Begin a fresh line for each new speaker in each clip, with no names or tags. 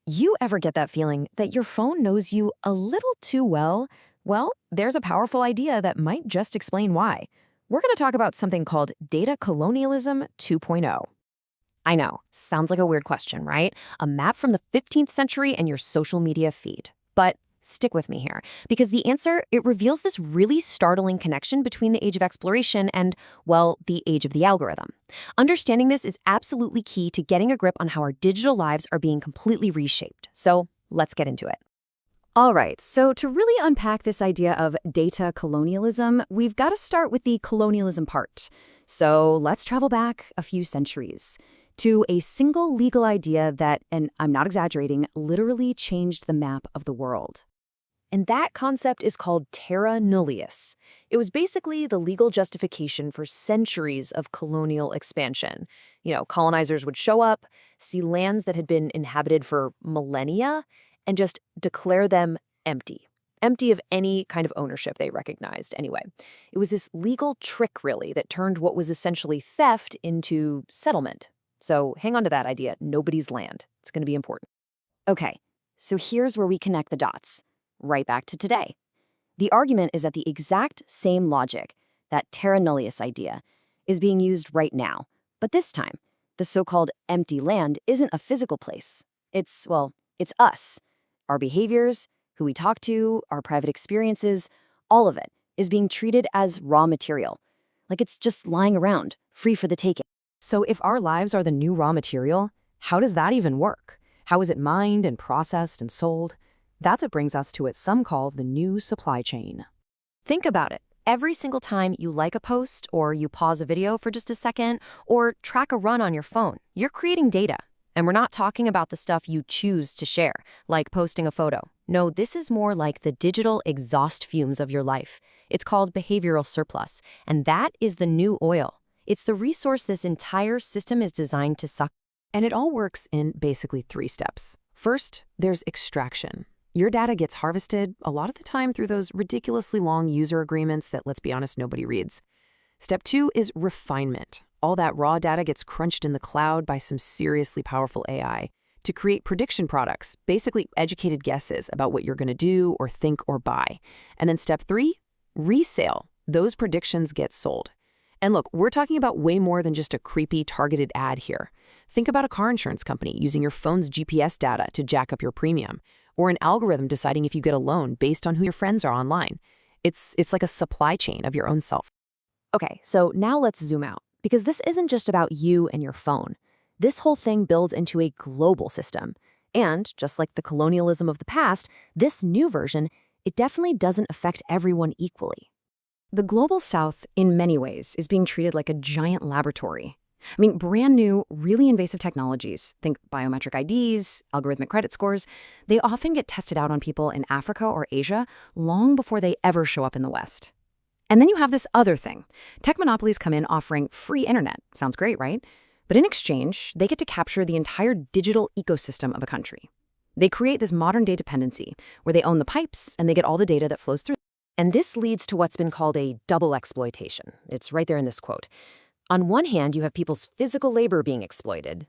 You ever get that feeling that your phone knows you a little too well? Well, there's a powerful idea that might just explain why. We're going to talk about something called data colonialism 2.0. I know, sounds like a weird question, right? A map from the 15th century and your social media feed. But stick with me here, because the answer, it reveals this really startling connection between the age of exploration and, well, the age of the algorithm. Understanding this is absolutely key to getting a grip on how our digital lives are being completely reshaped. So let's get into it. All right, so to really unpack this idea of data colonialism, we've got to start with the colonialism part. So let's travel back a few centuries to a single legal idea that, and I'm not exaggerating, literally changed the map of the world. And that concept is called terra nullius. It was basically the legal justification for centuries of colonial expansion. Colonizers would show up, see lands that had been inhabited for millennia, and just declare them empty of any kind of ownership they recognized anyway. It was this legal trick, really, that turned what was essentially theft into settlement. So hang on to that idea, nobody's land. It's going to be important. Okay, so here's where we connect the dots, right back to today. The argument is that the exact same logic, that terra nullius idea, is being used right now. But this time, the so-called empty land isn't a physical place. It's us. Our behaviors, who we talk to, our private experiences, all of it is being treated as raw material. Like it's just lying around, free for the taking. So if our lives are the new raw material, how does that even work? How is it mined and processed and sold? That's what brings us to what some call the new supply chain. Think about it. Every single time you like a post, or you pause a video for just a second, or track a run on your phone, you're creating data. And we're not talking about the stuff you choose to share, like posting a photo. No, this is more like the digital exhaust fumes of your life. It's called behavioral surplus, and that is the new oil. It's the resource this entire system is designed to suck. And it all works in basically 3 steps. First, there's extraction. Your data gets harvested a lot of the time through those ridiculously long user agreements that, let's be honest, nobody reads. Step 2 is refinement. All that raw data gets crunched in the cloud by some seriously powerful AI to create prediction products, basically educated guesses about what you're going to do or think or buy. And then step 3, resale. Those predictions get sold. And look, we're talking about way more than just a creepy targeted ad here. Think about a car insurance company using your phone's GPS data to jack up your premium, or an algorithm deciding if you get a loan based on who your friends are online. It's like a supply chain of your own self. Okay, so now let's zoom out, because this isn't just about you and your phone. This whole thing builds into a global system. And just like the colonialism of the past, this new version, it definitely doesn't affect everyone equally. The global south, in many ways, is being treated like a giant laboratory. I mean, brand new, really invasive technologies, think biometric IDs, algorithmic credit scores, they often get tested out on people in Africa or Asia long before they ever show up in the West. And then you have this other thing. Tech monopolies come in offering free internet. Sounds great, right? But in exchange, they get to capture the entire digital ecosystem of a country. They create this modern-day dependency where they own the pipes and they get all the data that flows through. And this leads to what's been called a double exploitation. It's right there in this quote. On one hand, you have people's physical labor being exploited,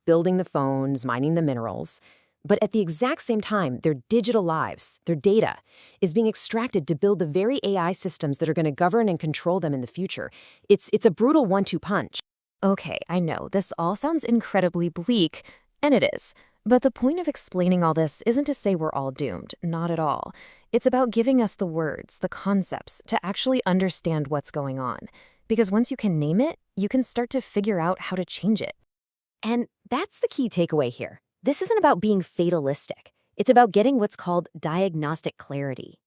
building the phones, mining the minerals. But at the exact same time, their digital lives, their data, is being extracted to build the very AI systems that are going to govern and control them in the future. It's a brutal 1-2 punch. Okay, I know, this all sounds incredibly bleak, and it is. But the point of explaining all this isn't to say we're all doomed, not at all. It's about giving us the words, the concepts, to actually understand what's going on. Because once you can name it, you can start to figure out how to change it. And that's the key takeaway here. This isn't about being fatalistic. It's about getting what's called diagnostic clarity.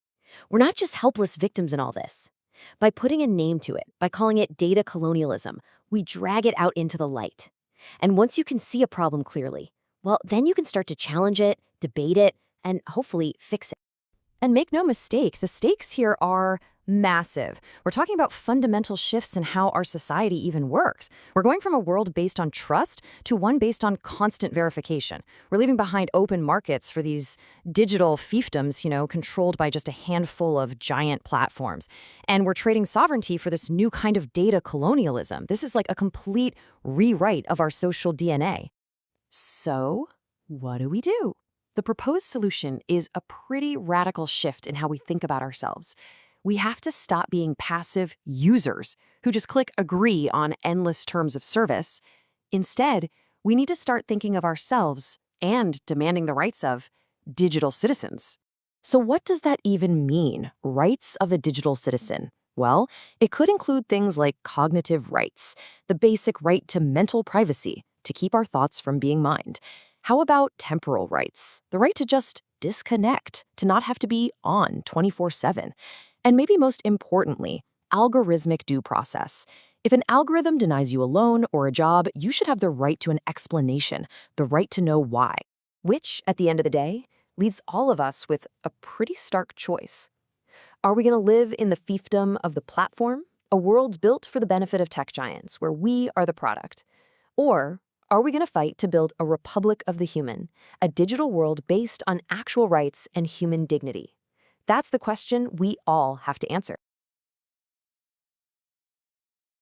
We're not just helpless victims in all this. By putting a name to it, by calling it data colonialism, we drag it out into the light. And once you can see a problem clearly, well, then you can start to challenge it, debate it, and hopefully fix it. And make no mistake, the stakes here are massive. We're talking about fundamental shifts in how our society even works. We're going from a world based on trust to one based on constant verification. We're leaving behind open markets for these digital fiefdoms, controlled by just a handful of giant platforms. And we're trading sovereignty for this new kind of data colonialism. This is like a complete rewrite of our social DNA. So, what do we do? The proposed solution is a pretty radical shift in how we think about ourselves. We have to stop being passive users who just click agree on endless terms of service. Instead, we need to start thinking of ourselves and demanding the rights of digital citizens. So what does that even mean, rights of a digital citizen? Well, it could include things like cognitive rights, the basic right to mental privacy, to keep our thoughts from being mined. How about temporal rights, the right to just disconnect, to not have to be on 24/7? And maybe most importantly, algorithmic due process. If an algorithm denies you a loan or a job, you should have the right to an explanation, the right to know why. Which, at the end of the day, leaves all of us with a pretty stark choice. Are we going to live in the fiefdom of the platform, a world built for the benefit of tech giants, where we are the product? Or are we going to fight to build a republic of the human, a digital world based on actual rights and human dignity? That's the question we all have to answer.